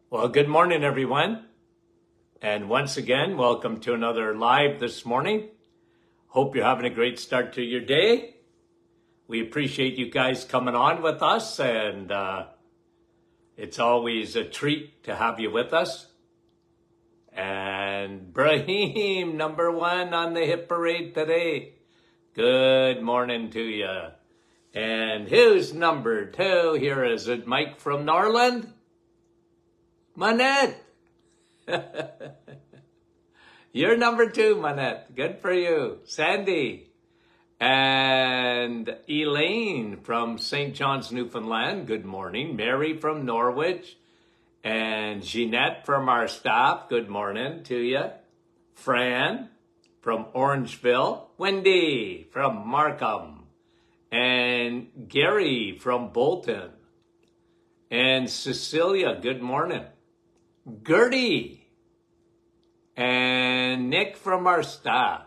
Well, good morning, everyone. And once again, welcome to another live this morning. Hope you're having a great start to your day. We appreciate you guys coming on with us, and it's always a treat to have you with us. And Brahim, number one on the hit parade today. Good morning to you. And who's number two here? Is it Mike from Norland? Manette. You're number two, Manette. Good for you. Sandy. And Elaine from St. John's, Newfoundland. Good morning. Mary from Norwich. And Jeanette from our staff. Good morning to you. Fran from Orangeville. Wendy from Markham. And Gary from Bolton. And Cecilia, good morning. Gertie. And Nick from our staff.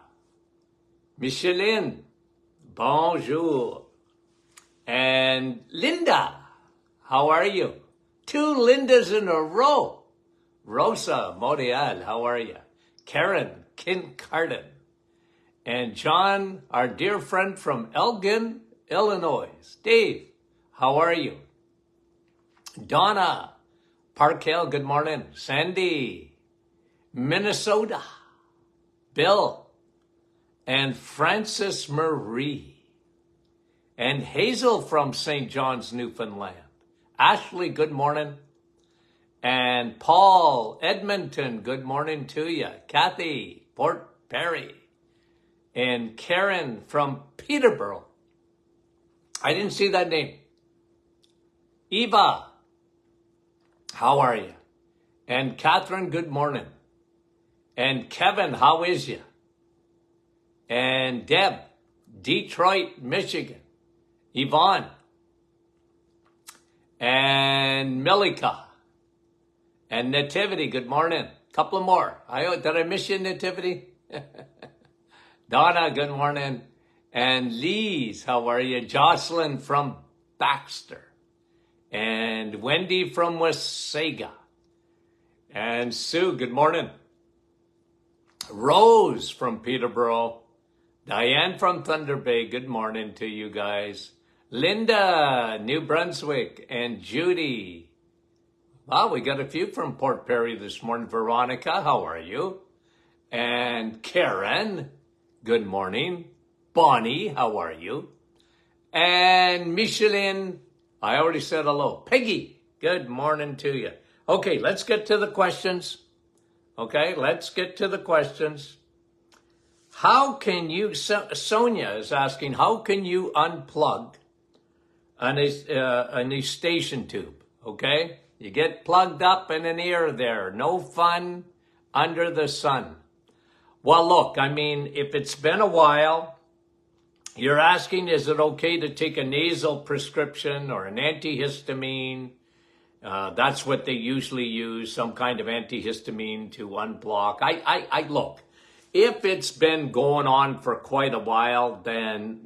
Micheline, bonjour. And Linda, how are you? Two Lindas in a row. Rosa Morial, how are you? Karen Kincarden. And John, our dear friend from Elgin, Illinois. Dave, how are you? Donna, Parkhill, good morning. Sandy, Minnesota. Bill, and Frances Marie. And Hazel from St. John's, Newfoundland. Ashley, good morning. And Paul, Edmonton, good morning to you. Kathy, Port Perry. And Karen from Peterborough. I didn't see that name. Eva, how are you? And Catherine, good morning. And Kevin, how is you? And Deb, Detroit, Michigan. Yvonne. And Milika. And Nativity, good morning. Couple more. Did I miss you, Nativity? Donna, good morning. And Lise, how are you? Jocelyn from Baxter. And Wendy from Wasaga. And Sue, good morning. Rose from Peterborough. Diane from Thunder Bay, good morning to you guys. Linda, New Brunswick. And Judy. Wow, we got a few from Port Perry this morning. Veronica, how are you? And Karen, good morning. Bonnie, how are you? And Micheline, I already said hello. Peggy, good morning to you. Okay, let's get to the questions. Okay, let's get to the questions. How can you, Sonia is asking, how can you unplug a station tube? Okay, you get plugged up in an ear there. No fun under the sun. Well, look, I mean, if it's been a while, you're asking, is it okay to take a nasal prescription or an antihistamine? That's what they usually use, some kind of antihistamine to unblock. I look, if it's been going on for quite a while, then,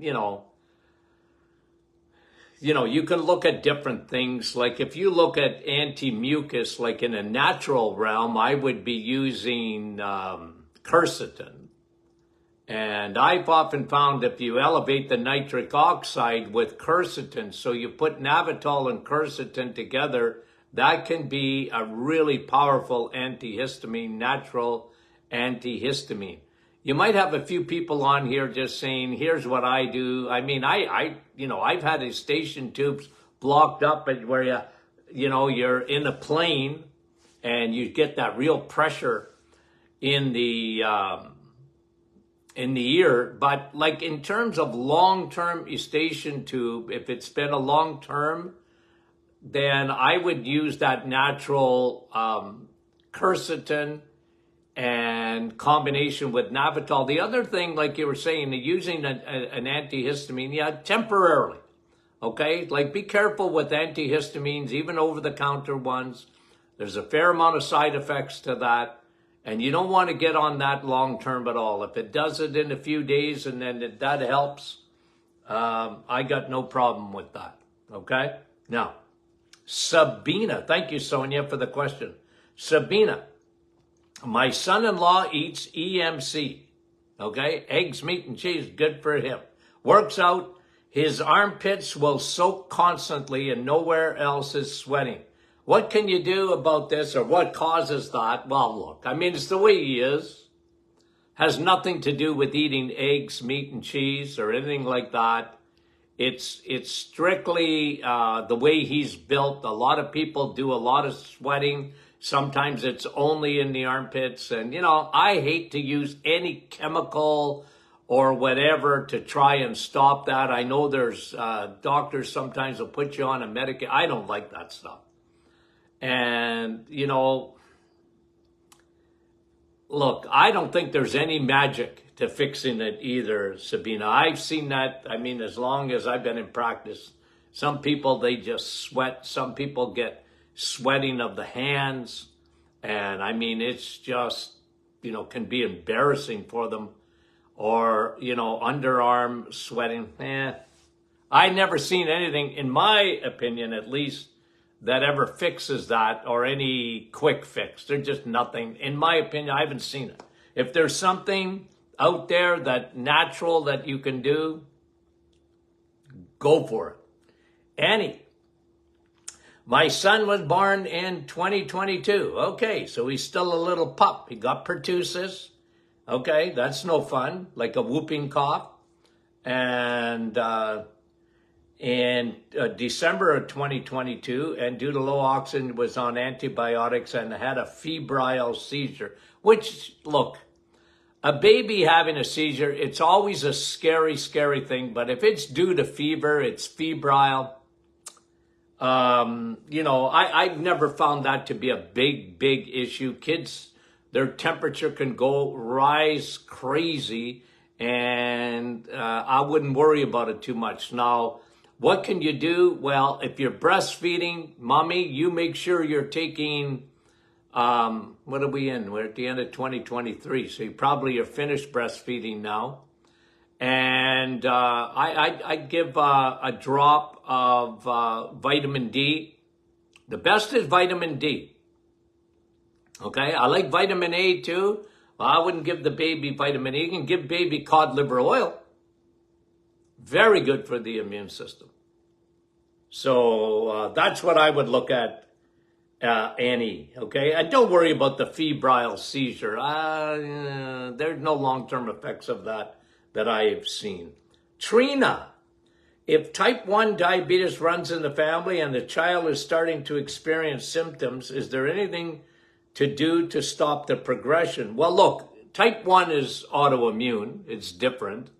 you can look at different things. Like if you look at anti-mucus, like in a natural realm, I would be using quercetin. And I've often found if you elevate the nitric oxide with quercetin, so you put Navitol and quercetin together, that can be a really powerful antihistamine, natural antihistamine. You might have a few people on here just saying, here's what I do. I mean, I've had a station tubes blocked up where you're in a plane and you get that real pressure in the ear. But like in terms of long-term eustachian tube, if it's been a long-term, then I would use that natural quercetin and combination with Navitol. The other thing, like you were saying, using an antihistamine, yeah, temporarily, okay? Like be careful with antihistamines, even over-the-counter ones. There's a fair amount of side effects to that. And you don't want to get on that long term at all. If it does it in a few days and then that helps, I got no problem with that. Okay? Now, Sabina, thank you, Sonia, for the question. Sabina, my son-in-law eats EMC. Okay, eggs, meat, and cheese, good for him. Works out. His armpits will soak constantly and nowhere else is sweating. What can you do about this, or what causes that? Well, look, I mean, it's the way he is. Has nothing to do with eating eggs, meat, and cheese or anything like that. It's strictly the way he's built. A lot of people do a lot of sweating. Sometimes it's only in the armpits. And, you know, I hate to use any chemical or whatever to try and stop that. I know there's doctors sometimes will put you on a medication. I don't like that stuff. And, you know, look, I don't think there's any magic to fixing it either, Sabina. I've seen that, I mean, as long as I've been in practice. Some people, they just sweat. Some people get sweating of the hands. And, I mean, it's just, you know, can be embarrassing for them. Or, you know, underarm sweating. I never seen anything, in my opinion at least, that ever fixes that, or any quick fix. There's just nothing. In my opinion, I haven't seen it. If there's something out there that natural that you can do, go for it. Annie, my son was born in 2022. Okay, so he's still a little pup. He got pertussis. Okay, that's no fun, like a whooping cough. And in December of 2022, and due to low oxygen, was on antibiotics and had a febrile seizure, which, look, a baby having a seizure, it's always a scary, scary thing. But if it's due to fever, it's febrile. You know, I've never found that to be a big, big issue. Kids, their temperature can rise crazy, and I wouldn't worry about it too much. Now, what can you do? Well, if you're breastfeeding, mommy, you make sure you're taking, what are we in? We're at the end of 2023, so you probably are finished breastfeeding now. And I'd give a drop of vitamin D. The best is vitamin D. Okay, I like vitamin A too. I wouldn't give the baby vitamin A. You can give baby cod liver oil. Very good for the immune system. So that's what I would look at, Annie. Okay, and don't worry about the febrile seizure. There's no long-term effects of that I have seen. Trina, if type 1 diabetes runs in the family and the child is starting to experience symptoms, is there anything to do to stop the progression? Well, look, type 1 is autoimmune. It's different.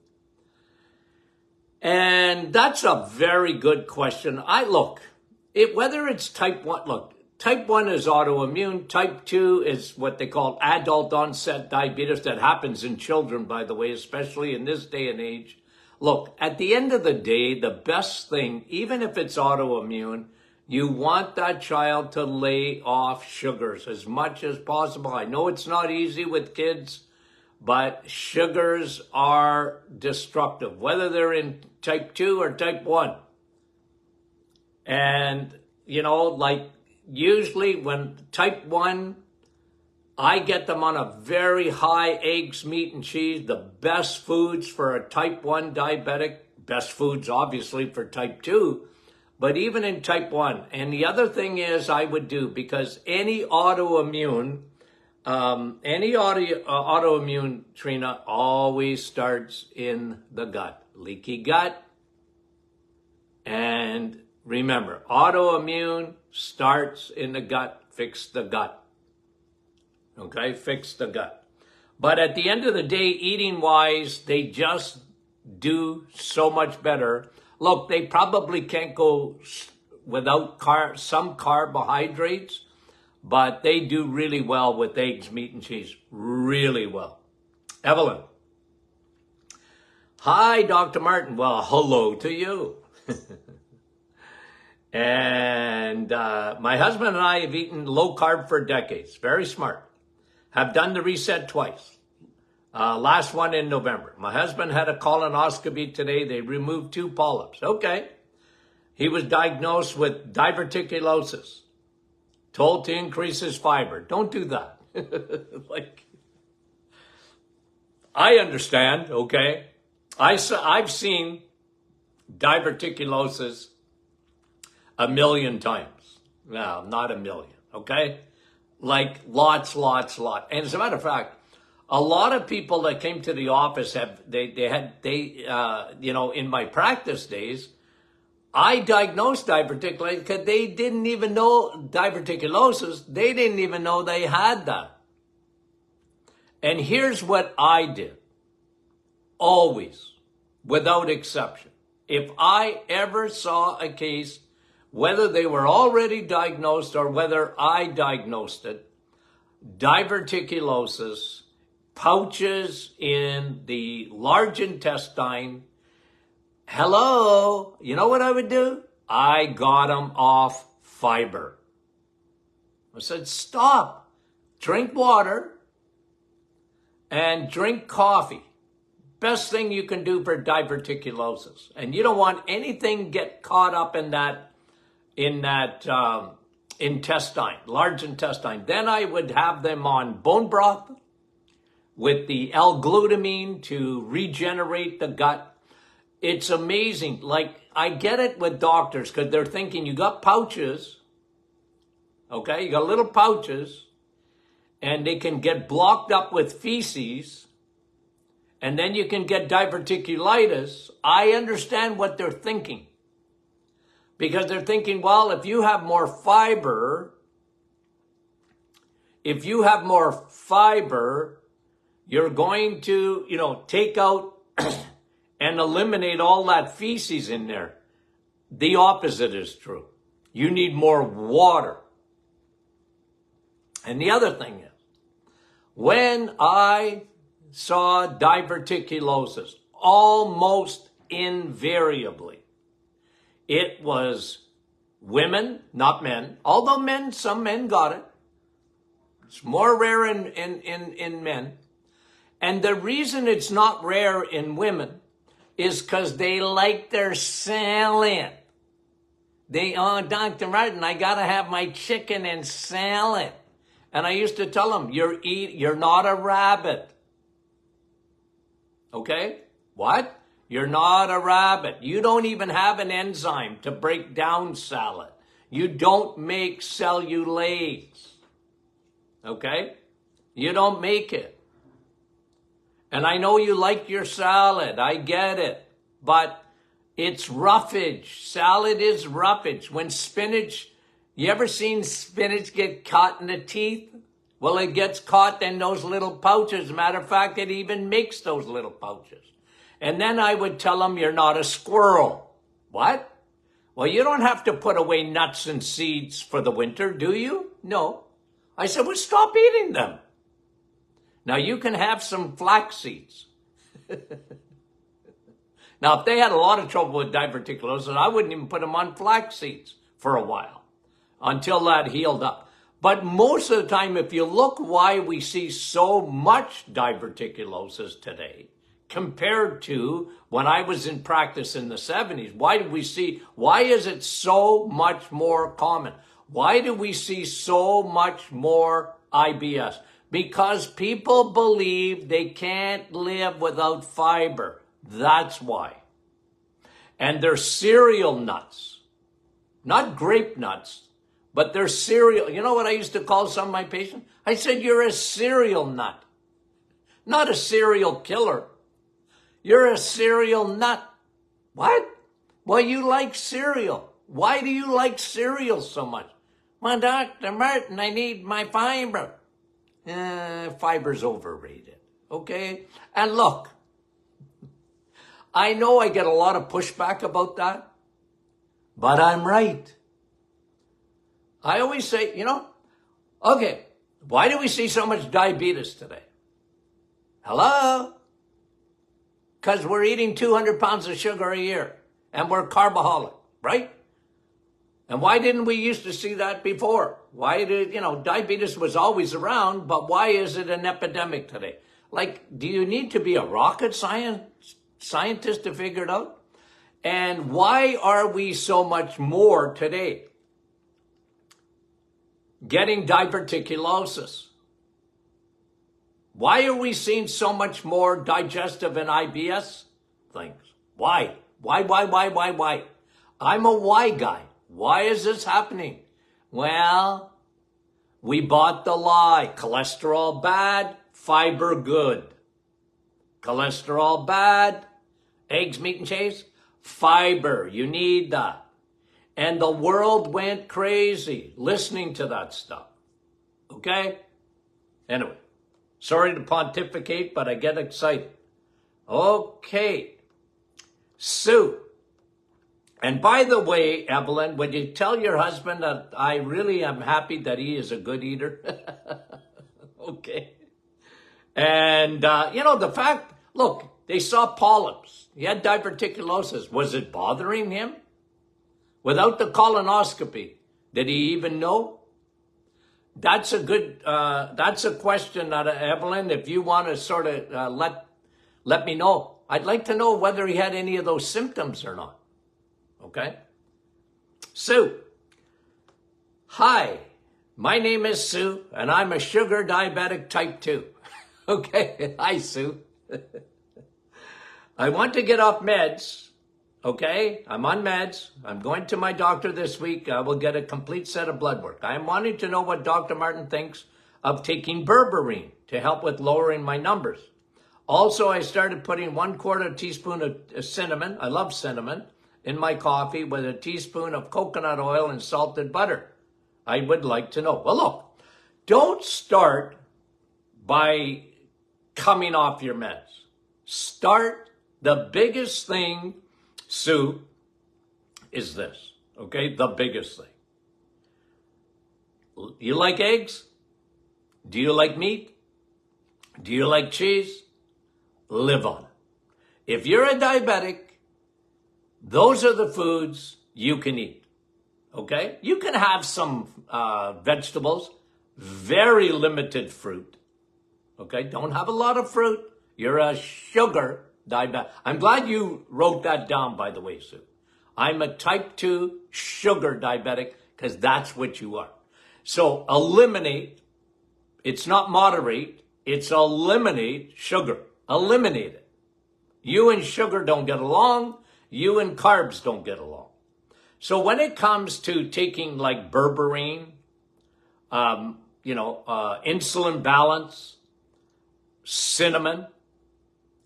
And that's a very good question. Whether it's type 1, look, type 1 is autoimmune. Type 2 is what they call adult onset diabetes that happens in children, by the way, especially in this day and age. Look, at the end of the day, the best thing, even if it's autoimmune, you want that child to lay off sugars as much as possible. I know it's not easy with kids, but sugars are destructive, whether they're in type 2 or type 1. And, you know, like usually when type 1, I get them on a very high eggs, meat, and cheese, the best foods for a type 1 diabetic, best foods obviously for type 2, but even in type 1. And the other thing is I would do, because any autoimmune, Trina, always starts in the gut. Leaky gut. And remember, autoimmune starts in the gut. Fix the gut. Okay, fix the gut. But at the end of the day, eating-wise, they just do so much better. Look, they probably can't go without some carbohydrates, but they do really well with eggs, meat, and cheese. Really well. Evelyn. Hi, Dr. Martin. Well, hello to you. And my husband and I have eaten low carb for decades. Very smart. Have done the reset twice. Last one in November. My husband had a colonoscopy today. They removed 2 polyps. Okay. He was diagnosed with diverticulosis. told to increase his fiber. Don't do that. Like, I understand, okay? I've seen diverticulosis a million times. No, not a million, okay? Like lots. And as a matter of fact, a lot of people that came to the office in my practice days, I diagnosed diverticulosis because they didn't even know diverticulosis. They didn't even know they had that. And here's what I did. Always, without exception. If I ever saw a case, whether they were already diagnosed or whether I diagnosed it, diverticulosis, pouches in the large intestine, hello, you know what I would do? I got them off fiber. I said, stop, drink water and drink coffee. Best thing you can do for diverticulosis. And you don't want anything get caught up in that intestine, large intestine. Then I would have them on bone broth with the L-glutamine to regenerate the gut. It's amazing. Like, I get it with doctors because they're thinking you got pouches, okay? You got little pouches, and they can get blocked up with feces, and then you can get diverticulitis. I understand what they're thinking. Because they're thinking, well, if you have more fiber, you're going to, take out and eliminate all that feces in there. The opposite is true. You need more water. And the other thing is, when I saw diverticulosis, almost invariably, it was women, not men, although some men got it. It's more rare in men. And the reason it's not rare in women is because they like their salad. Dr. Martin, I got to have my chicken and salad. And I used to tell them, you're not a rabbit. Okay? What? You're not a rabbit. You don't even have an enzyme to break down salad. You don't make cellulase. Okay? You don't make it. And I know you like your salad. I get it. But it's roughage. Salad is roughage. When spinach, you ever seen spinach get caught in the teeth? Well, it gets caught in those little pouches. Matter of fact, it even makes those little pouches. And then I would tell them, you're not a squirrel. What? Well, you don't have to put away nuts and seeds for the winter, do you? No. I said, well, stop eating them. Now, you can have some flax seeds. Now, if they had a lot of trouble with diverticulosis, I wouldn't even put them on flax seeds for a while until that healed up. But most of the time, if you look why we see so much diverticulosis today, compared to when I was in practice in the 70s, why is it so much more common? Why do we see so much more IBS? Because people believe they can't live without fiber. That's why. And they're cereal nuts, not grape nuts, but they're cereal. You know what I used to call some of my patients? I said, you're a cereal nut, not a serial killer. You're a cereal nut. What? Well, you like cereal. Why do you like cereal so much? Well, Dr. Martin, I need my fiber. Fiber's overrated, okay? And look, I know I get a lot of pushback about that, but I'm right. I always say, okay, why do we see so much diabetes today? Hello? Because we're eating 200 pounds of sugar a year, and we're carboholic, right? And why didn't we used to see that before? Why did, diabetes was always around, but why is it an epidemic today? Like, do you need to be a rocket scientist to figure it out? And why are we so much more today? getting diverticulosis. Why are we seeing so much more digestive and IBS things? Why? Why? I'm a why guy. Why is this happening? Well, we bought the lie. Cholesterol bad, fiber good. Cholesterol bad, eggs, meat, and cheese, fiber. You need that. And the world went crazy listening to that stuff. Okay? Anyway, sorry to pontificate, but I get excited. Okay. Sue. And by the way, Evelyn, would you tell your husband that I really am happy that he is a good eater? Okay. And, the fact, look, they saw polyps. He had diverticulosis. Was it bothering him? Without the colonoscopy, did he even know? That's a question, Evelyn, if you want to sort of let me know. I'd like to know whether he had any of those symptoms or not. Okay? Sue. Hi, my name is Sue, and I'm a sugar diabetic type 2. Okay? Hi, Sue. I want to get off meds. Okay? I'm on meds. I'm going to my doctor this week. I will get a complete set of blood work. I am wanting to know what Dr. Martin thinks of taking berberine to help with lowering my numbers. Also, I started putting 1/4 teaspoon of cinnamon, I love cinnamon, in my coffee with a teaspoon of coconut oil and salted butter. I would like to know. Well, look, don't start by coming off your meds. Start, the biggest thing, Sue, is this, okay? The biggest thing. You like eggs? Do you like meat? Do you like cheese? Live on it. If you're a diabetic, those are the foods you can eat, okay? You can have some vegetables, very limited fruit, okay? Don't have a lot of fruit. You're a sugar diabetic. I'm glad you wrote that down, by the way, Sue. I'm a type 2 sugar diabetic because that's what you are. So eliminate, it's not moderate, it's eliminate sugar. Eliminate it. You and sugar don't get along. You and carbs don't get along. So when it comes to taking like berberine, insulin balance, cinnamon,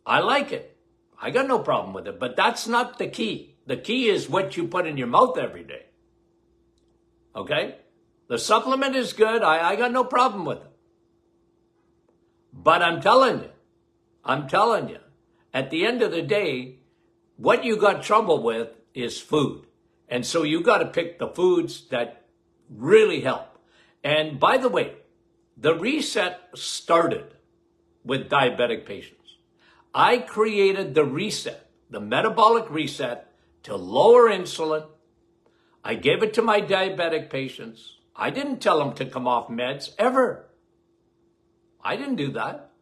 I like it. I got no problem with it, but that's not the key. The key is what you put in your mouth every day. Okay? The supplement is good. I got no problem with it. But I'm telling you, at the end of the day, what you got trouble with is food. And so you got to pick the foods that really help. And by the way, the reset started with diabetic patients. I created the reset, the metabolic reset, to lower insulin. I gave it to my diabetic patients. I didn't tell them to come off meds ever. I didn't do that.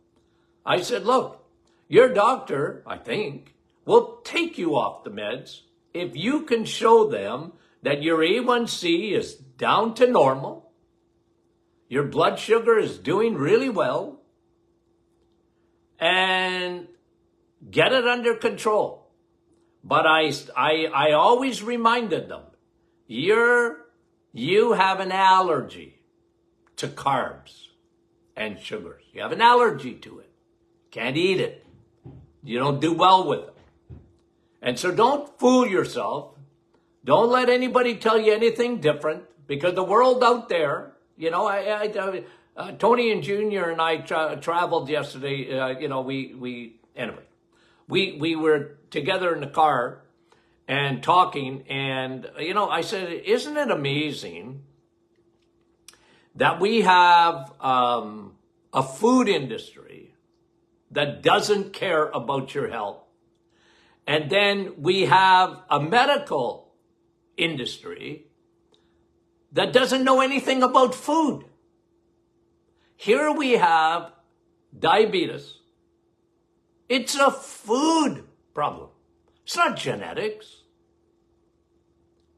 I said, look, your doctor, I think, will take you off the meds if you can show them that your A1C is down to normal, your blood sugar is doing really well, and get it under control. But I always reminded them, you have an allergy to carbs and sugars. You have an allergy to it. Can't eat it. You don't do well with it. And so don't fool yourself. Don't let anybody tell you anything different, because the world out there, Tony and Junior and I traveled yesterday. We were together in the car and talking, and, I said, isn't it amazing that we have a food industry that doesn't care about your health? And then we have a medical industry that doesn't know anything about food. Here we have diabetes. It's a food problem. It's not genetics.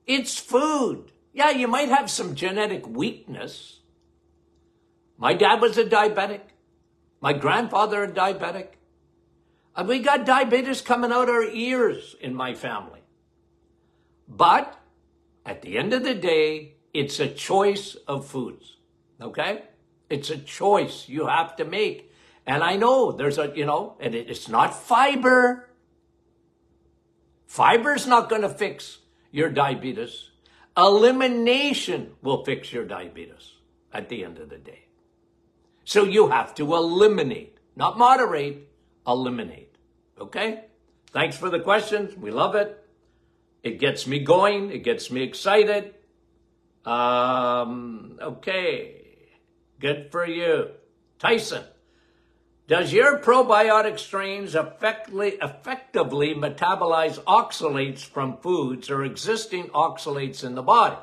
It's food. Yeah, you might have some genetic weakness, My dad was a diabetic. My grandfather a diabetic. And we got diabetes coming out our ears in my family. But at the end of the day, it's a choice of foods. Okay? It's a choice you have to make. And I know there's and it's not fiber. Fiber's not going to fix your diabetes. Elimination will fix your diabetes at the end of the day. So you have to eliminate, not moderate, eliminate. Okay? Thanks for the questions. We love it. It gets me going. It gets me excited. Okay. Good for you. Tyson, does your probiotic strains effectively metabolize oxalates from foods or existing oxalates in the body?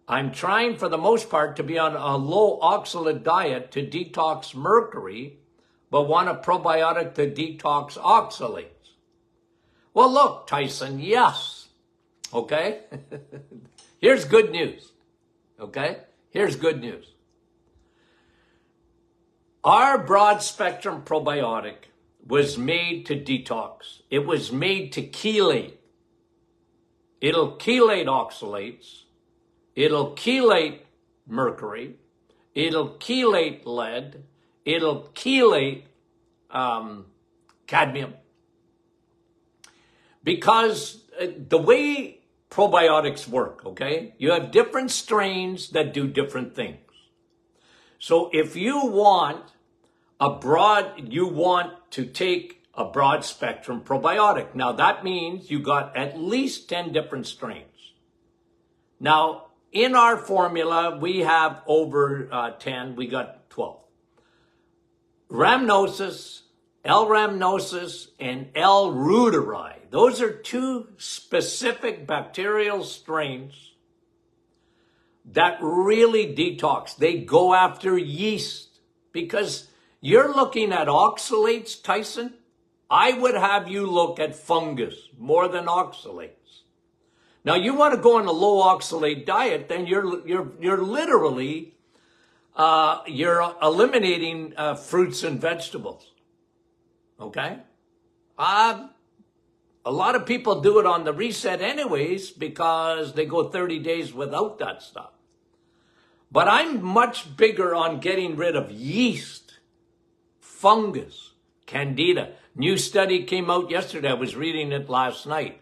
I'm trying for the most part to be on a low oxalate diet to detox mercury, but want a probiotic to detox oxalates. Well, look, Tyson, yes. Okay? Here's good news. Okay? Here's good news. Our broad spectrum probiotic was made to detox. It was made to chelate. It'll chelate oxalates. It'll chelate mercury. It'll chelate lead. It'll chelate cadmium. Because the way probiotics work, okay, you have different strains that do different things. So if you want to take a broad spectrum probiotic. Now that means you got at least 10 different strains. Now in our formula, we have over 10, we got 12. Rhamnosus, L-rhamnosus, and L-reuteri. Those are two specific bacterial strains that really detox. They go after yeast because you're looking at oxalates, Tyson. I would have you look at fungus more than oxalates. Now you want to go on a low oxalate diet, then you're literally you're eliminating fruits and vegetables. Okay? A lot of people do it on the reset anyways because they go 30 days without that stuff. But I'm much bigger on getting rid of yeast, fungus, candida. New study came out yesterday. I was reading it last night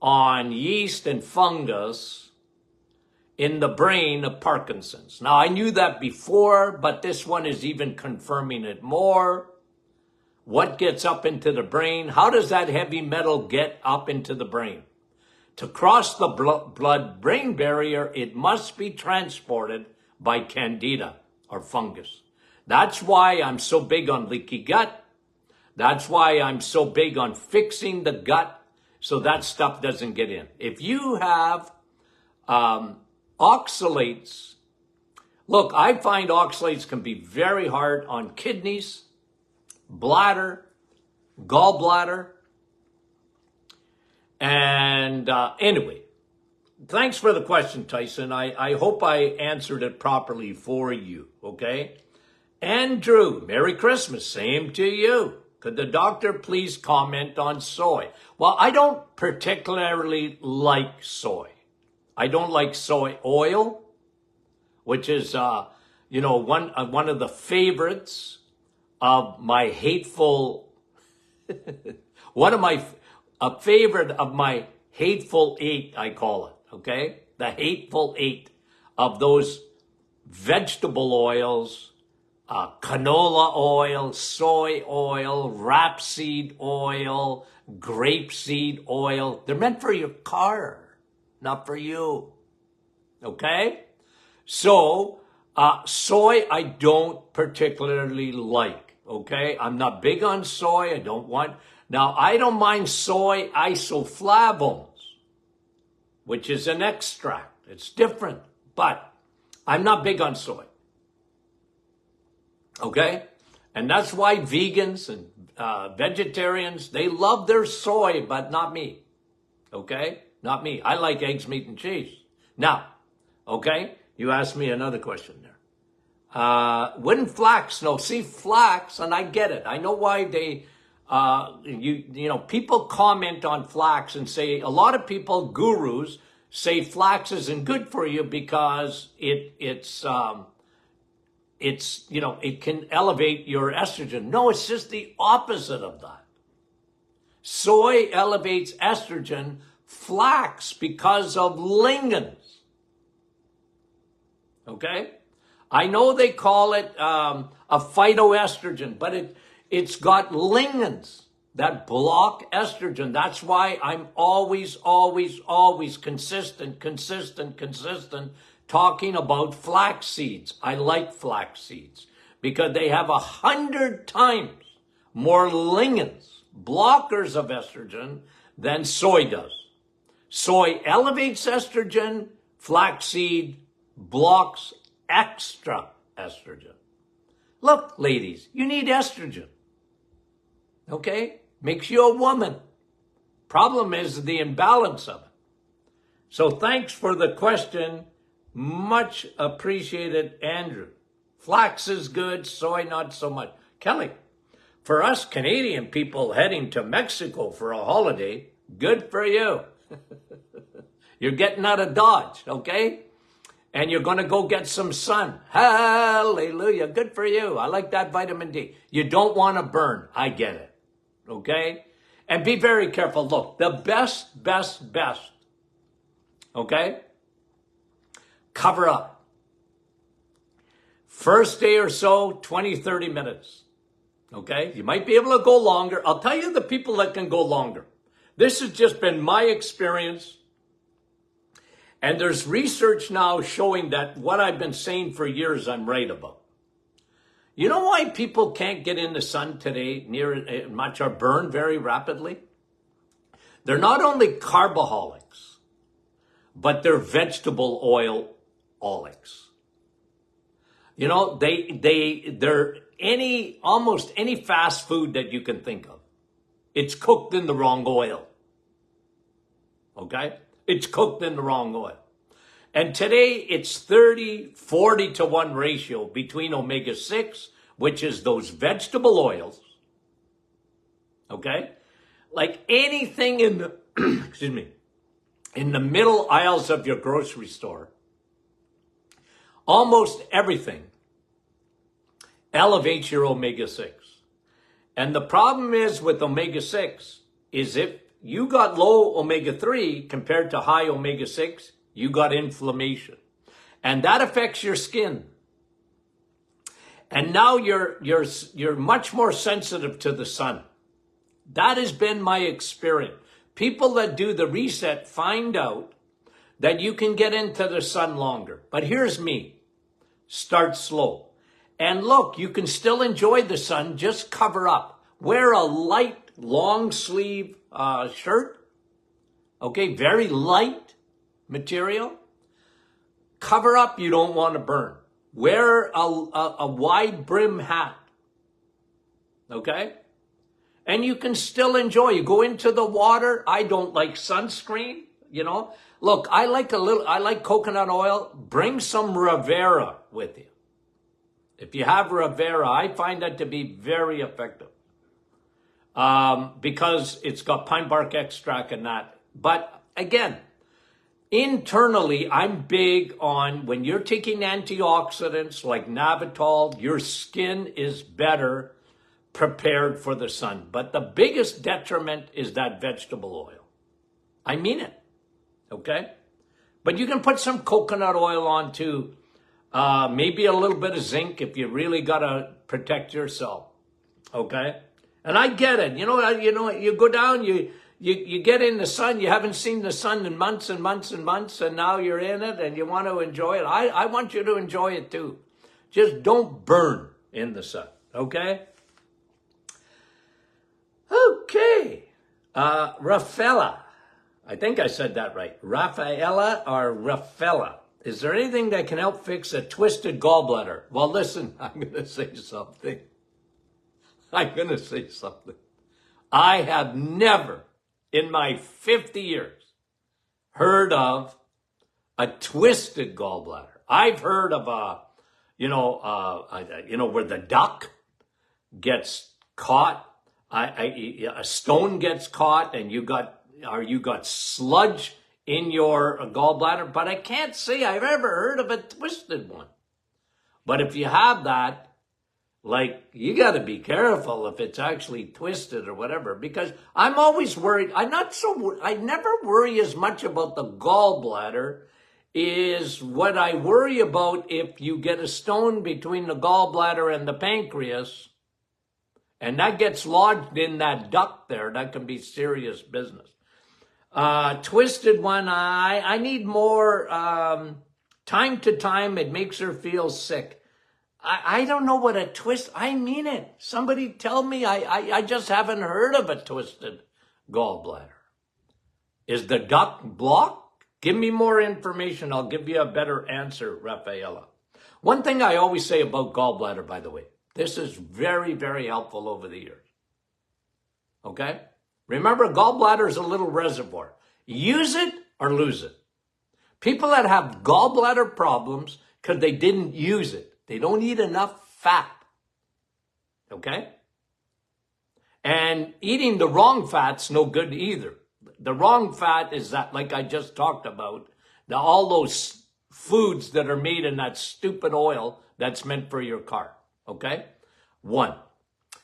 on yeast and fungus in the brain of Parkinson's. Now, I knew that before, but this one is even confirming it more. What gets up into the brain? How does that heavy metal get up into the brain? To cross the blood-brain barrier, it must be transported by candida or fungus. That's why I'm so big on leaky gut. That's why I'm so big on fixing the gut so that stuff doesn't get in. If you have oxalates, look, I find oxalates can be very hard on kidneys, bladder, gallbladder. And anyway, thanks for the question, Tyson. I hope I answered it properly for you, okay? Andrew, Merry Christmas. Same to you. Could the doctor please comment on soy? Well, I don't particularly like soy. I don't like soy oil, which is, one of the favorites of my hateful, a favorite of my hateful eight, I call it, okay? The hateful eight of those vegetable oils, canola oil, soy oil, rapeseed oil, grapeseed oil. They're meant for your car, not for you, okay? So, soy I don't particularly like. Okay, I'm not big on soy. I don't mind soy isoflavones, which is an extract. It's different, but I'm not big on soy. Okay, and that's why vegans and vegetarians, they love their soy, but not me. Okay, not me. I like eggs, meat, and cheese. Now, okay, you asked me another question there. Wouldn't flax? No, see, flax, and I get it. I know why they, people comment on flax and say, a lot of people, gurus, say flax isn't good for you because it can elevate your estrogen. No, it's just the opposite of that. Soy elevates estrogen, flax because of lignans. Okay? I know they call it a phytoestrogen, but it's got lignans that block estrogen. That's why I'm always consistent talking about flax seeds. I like flax seeds because they have 100 times more lignans, blockers of estrogen, than soy does. Soy elevates estrogen, flaxseed blocks extra estrogen. Look, ladies, you need estrogen. Okay? Makes you a woman. Problem is the imbalance of it. So thanks for the question. Much appreciated, Andrew. Flax is good, soy not so much. Kelly, for us Canadian people heading to Mexico for a holiday, good for you. You're getting out of Dodge, okay? And you're going to go get some sun. Hallelujah. Good for you. I like that vitamin D. You don't want to burn. I get it. Okay? And be very careful. Look, the best, okay? Cover up. First day or so, 20, 30 minutes. Okay? You might be able to go longer. I'll tell you the people that can go longer. This has just been my experience. And there's research now showing that what I've been saying for years, I'm right about. You know why people can't get in the sun today near much or burn very rapidly? They're not only carboholics, but they're vegetable oil-olics. You know, they're almost any fast food that you can think of. It's cooked in the wrong oil. Okay? It's cooked in the wrong oil. And today it's 40 to 1 ratio between omega-6, which is those vegetable oils. Okay? Like anything in the, excuse me, in the middle aisles of your grocery store, almost everything elevates your omega-6. And the problem is with omega-6 is if you got low omega-3 compared to high omega-6, you got inflammation. And that affects your skin. And now you're much more sensitive to the sun. That has been my experience. People that do the reset find out that you can get into the sun longer. But here's me. Start slow. And look, you can still enjoy the sun, just cover up. Wear a light, long sleeve shirt. Okay, very light material. Cover up, you don't want to burn. Wear a wide brim hat. Okay? And you can still enjoy. You go into the water. I don't like sunscreen, you know. Look, I like coconut oil. Bring some Rivera with you. If you have Rivera, I find that to be very effective. Because it's got pine bark extract and that. But again, internally, I'm big on when you're taking antioxidants like Navitol, your skin is better prepared for the sun. But the biggest detriment is that vegetable oil. I mean it. Okay? But you can put some coconut oil on too. Maybe a little bit of zinc if you really got to protect yourself. Okay? And I get it. You know, you go down, you get in the sun. You haven't seen the sun in months and months and months, and now you're in it and you want to enjoy it. I want you to enjoy it too. Just don't burn in the sun. Okay? Okay. Rafaela. I think I said that right. Rafaela or Rafaela. Is there anything that can help fix a twisted gallbladder? Well, listen, I'm going to say something. I have never, in my 50 years, heard of a twisted gallbladder. I've heard of where the duck gets caught, a stone gets caught, and you got sludge in your gallbladder. But I can't say I've ever heard of a twisted one. But if you have that, like, you got to be careful if it's actually twisted or whatever, because I'm always worried. I never worry as much about the gallbladder is what I worry about if you get a stone between the gallbladder and the pancreas, and that gets lodged in that duct there. That can be serious business. Twisted one, I need more. Time to time, it makes her feel sick. I don't know what a twist, I mean it. Somebody tell me, I just haven't heard of a twisted gallbladder. Is the duct blocked? Give me more information. I'll give you a better answer, Rafaela. One thing I always say about gallbladder, by the way, this is very, very helpful over the years. Okay? Remember, gallbladder is a little reservoir. Use it or lose it. People that have gallbladder problems because they didn't use it. They don't eat enough fat, okay? And eating the wrong fat's no good either. The wrong fat is that, like I just talked about, all those foods that are made in that stupid oil that's meant for your car, okay? One.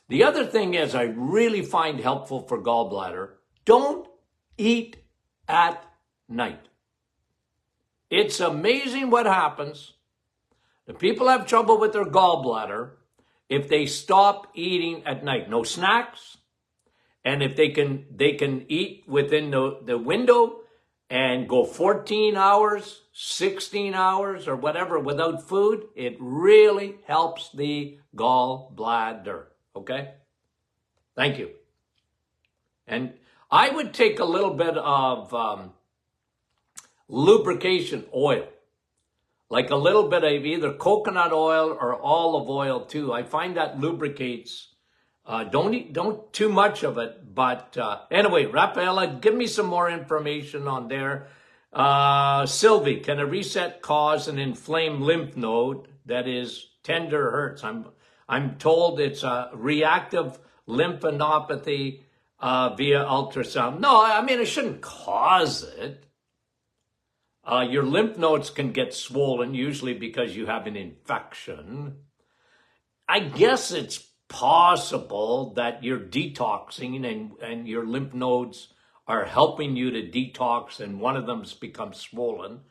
The other thing is I really find helpful for gallbladder, don't eat at night. It's amazing what happens. The people have trouble with their gallbladder if they stop eating at night. No snacks. And if they can eat within the window and go 14 hours, 16 hours, or whatever without food, it really helps the gallbladder. Okay? Thank you. And I would take a little bit of lubrication oil. Like a little bit of either coconut oil or olive oil too. I find that lubricates. Don't too much of it. But anyway, Rafaela, give me some more information on there. Sylvie, can a reset cause an inflamed lymph node that is tender hurts? I'm told it's a reactive lymphadenopathy via ultrasound. No, I mean, it shouldn't cause it. Your lymph nodes can get swollen, usually because you have an infection. I guess it's possible that you're detoxing and your lymph nodes are helping you to detox and one of them's become swollen.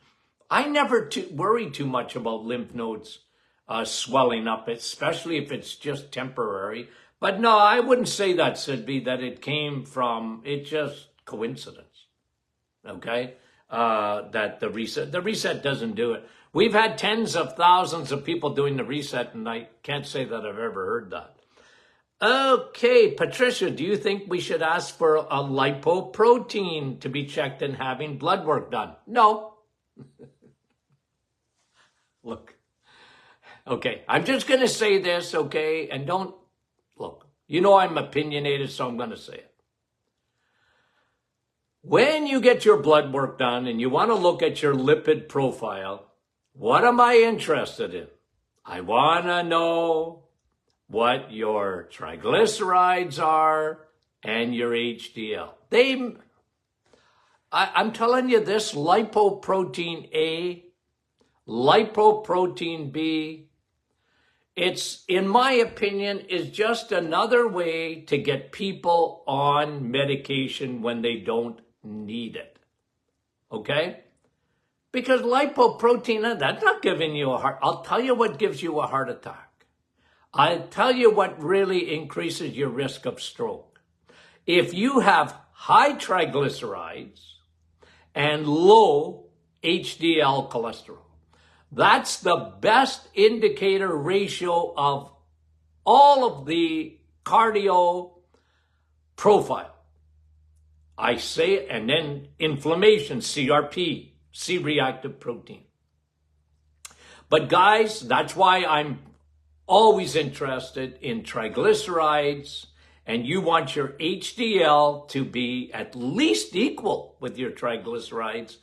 I never worry too much about lymph nodes swelling up, especially if it's just temporary. But no, I wouldn't say that, Sylvie, that it came from, it's just coincidence, okay? That the reset doesn't do it. We've had tens of thousands of people doing the reset, and I can't say that I've ever heard that. Okay, Patricia, do you think we should ask for a lipoprotein to be checked and having blood work done? No. Look, okay, I'm just going to say this, okay, and don't, look, you know I'm opinionated, so I'm going to say it. When you get your blood work done and you want to look at your lipid profile, what am I interested in? I want to know what your triglycerides are and your HDL. I'm telling you this, lipoprotein A, lipoprotein B, it's, in my opinion, is just another way to get people on medication when they don't need it. Okay? Because lipoprotein, that's not giving you a heart. I'll tell you what gives you a heart attack. I'll tell you what really increases your risk of stroke. If you have high triglycerides and low HDL cholesterol, that's the best indicator ratio of all of the cardio profile. I say it, and then inflammation, CRP, C-reactive protein. But guys, that's why I'm always interested in triglycerides, and you want your HDL to be at least equal with your triglycerides,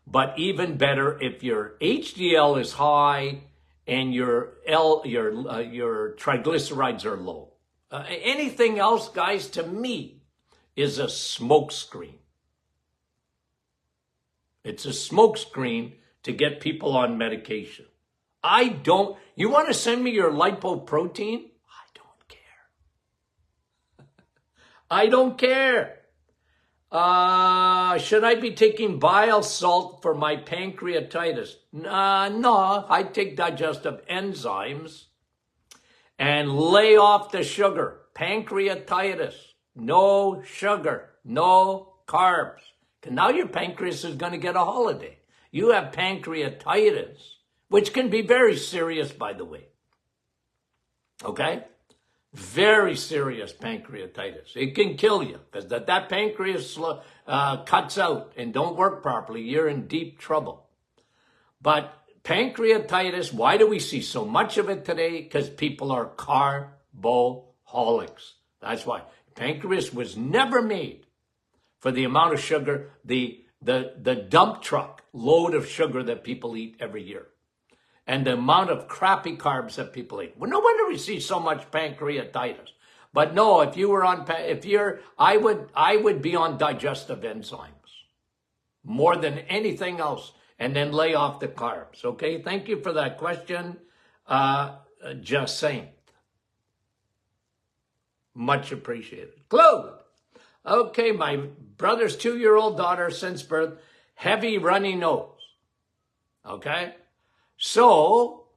but even better if your HDL is high and your triglycerides are low. Anything else, guys, to me, is a smokescreen. It's a smokescreen to get people on medication. You want to send me your lipoprotein? I don't care. I don't care. Should I be taking bile salt for my pancreatitis? No, I take digestive enzymes and lay off the sugar. Pancreatitis, no sugar, no carbs. Now your pancreas is going to get a holiday. You have pancreatitis, which can be very serious, by the way. Okay? Very serious pancreatitis. It can kill you because that pancreas cuts out and don't work properly. You're in deep trouble. But pancreatitis, why do we see so much of it today? Because people are carboholics. That's why. Pancreas was never made for the amount of sugar, the dump truck load of sugar that people eat every year. And the amount of crappy carbs that people eat. Well, no wonder we see so much pancreatitis. But no, I would be on digestive enzymes more than anything else, and then lay off the carbs. Okay, thank you for that question, Jacinth. Much appreciated. Claude. Okay, my brother's 2-year-old daughter since birth, heavy runny nose. Okay? So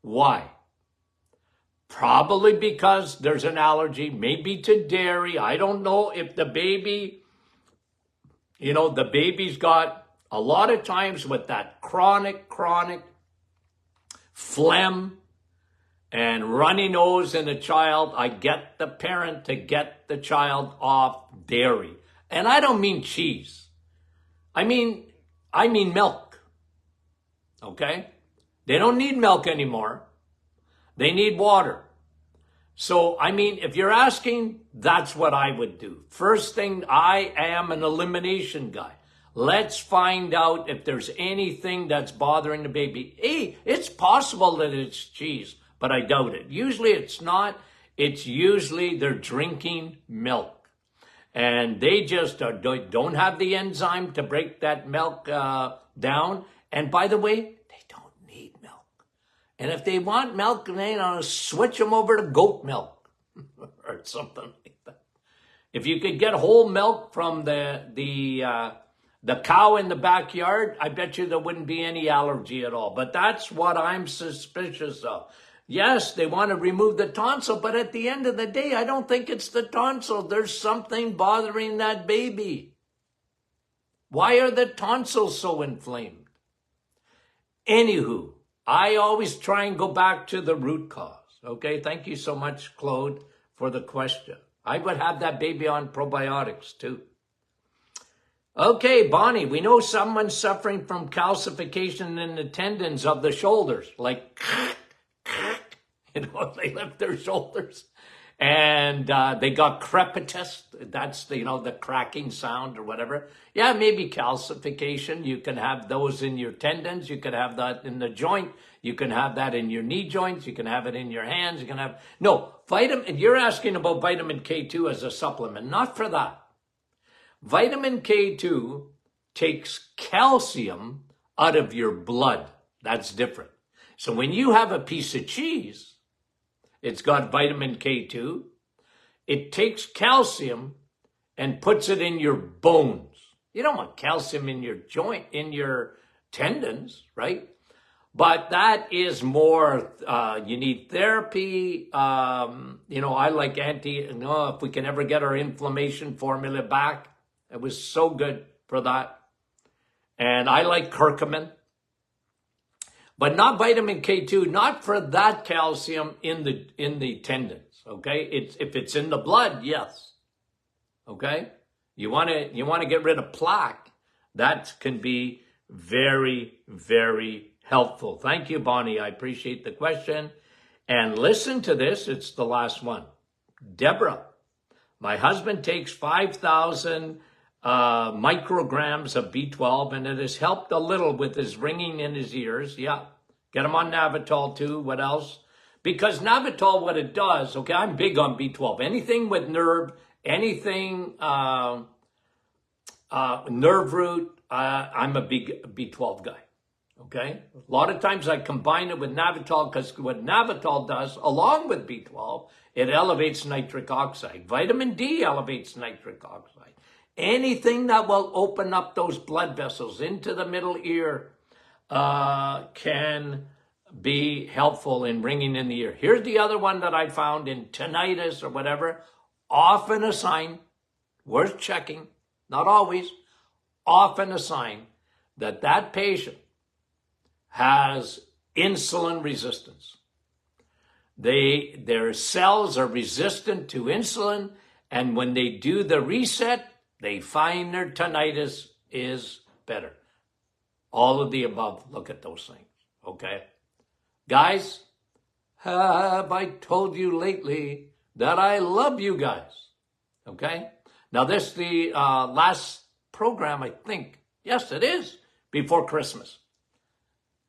why? Probably because there's an allergy, maybe to dairy. I don't know if the baby, the baby's got a lot of times with that chronic phlegm and runny nose in a child, I get the parent to get the child off dairy. And I don't mean cheese. I mean milk. Okay? They don't need milk anymore. They need water. So, if you're asking, that's what I would do. First thing, I am an elimination guy. Let's find out if there's anything that's bothering the baby. Hey, it's possible that it's cheese, but I doubt it. Usually it's not. It's usually they're drinking milk. And they just don't have the enzyme to break that milk down. And by the way, they don't need milk. And if they want milk, switch them over to goat milk or something like that. If you could get whole milk from the cow in the backyard, I bet you there wouldn't be any allergy at all. But that's what I'm suspicious of. Yes, they want to remove the tonsil, but at the end of the day, I don't think it's the tonsil. There's something bothering that baby. Why are the tonsils so inflamed? Anywho, I always try and go back to the root cause. Okay, thank you so much, Claude, for the question. I would have that baby on probiotics too. Okay, Bonnie, we know someone suffering from calcification in the tendons of the shoulders, like, they lift their shoulders. And they got crepitus. That's the cracking sound or whatever. Yeah, maybe calcification. You can have those in your tendons. You can have that in the joint. You can have that in your knee joints. You can have it in your hands. You can have vitamin. You're asking about vitamin K2 as a supplement. Not for that. Vitamin K2 takes calcium out of your blood. That's different. So when you have a piece of cheese, it's got vitamin K2. It takes calcium and puts it in your bones. You don't want calcium in your joint, in your tendons, right? But that is more, you need therapy. I like if we can ever get our inflammation formula back. It was so good for that. And I like curcumin. But not vitamin K2, not for that calcium in the tendons, okay? If it's in the blood, yes, okay? You want to get rid of plaque. That can be very, very helpful. Thank you, Bonnie. I appreciate the question. And listen to this. It's the last one. Deborah, my husband takes 5,000 micrograms of B12, and it has helped a little with his ringing in his ears. Yeah, get him on Navital too. What else? Because Navital, what it does, okay, I'm big on B12. Anything with nerve, anything nerve root, I'm a big B12 guy. Okay, a lot of times I combine it with Navital because what Navital does, along with B12, it elevates nitric oxide. Vitamin D elevates nitric oxide. Anything that will open up those blood vessels into the middle ear can be helpful in ringing in the ear. Here's the other one that I found in tinnitus or whatever, often a sign, worth checking, not always, often a sign that that patient has insulin resistance. Their cells are resistant to insulin, and when they do the reset, they find their tinnitus is better. All of the above, look at those things, okay? Guys, have I told you lately that I love you guys, okay? Now this is the last program, I think. Yes, it is, before Christmas.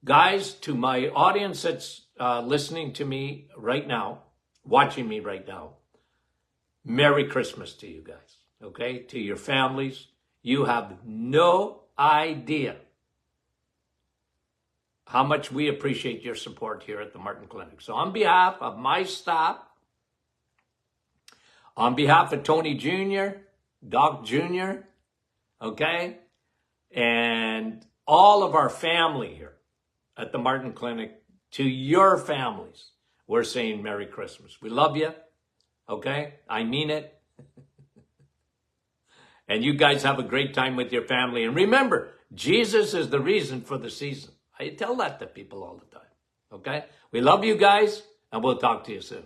Guys, to my audience that's listening to me right now, watching me right now, Merry Christmas to you guys, okay? To your families. You have no idea how much we appreciate your support here at the Martin Clinic. So on behalf of my staff, on behalf of Tony Jr., Doc Jr., okay, and all of our family here at the Martin Clinic, to your families, we're saying Merry Christmas. We love you, okay? I mean it. And you guys have a great time with your family. And remember, Jesus is the reason for the season. I tell that to people all the time, okay? We love you guys, and we'll talk to you soon.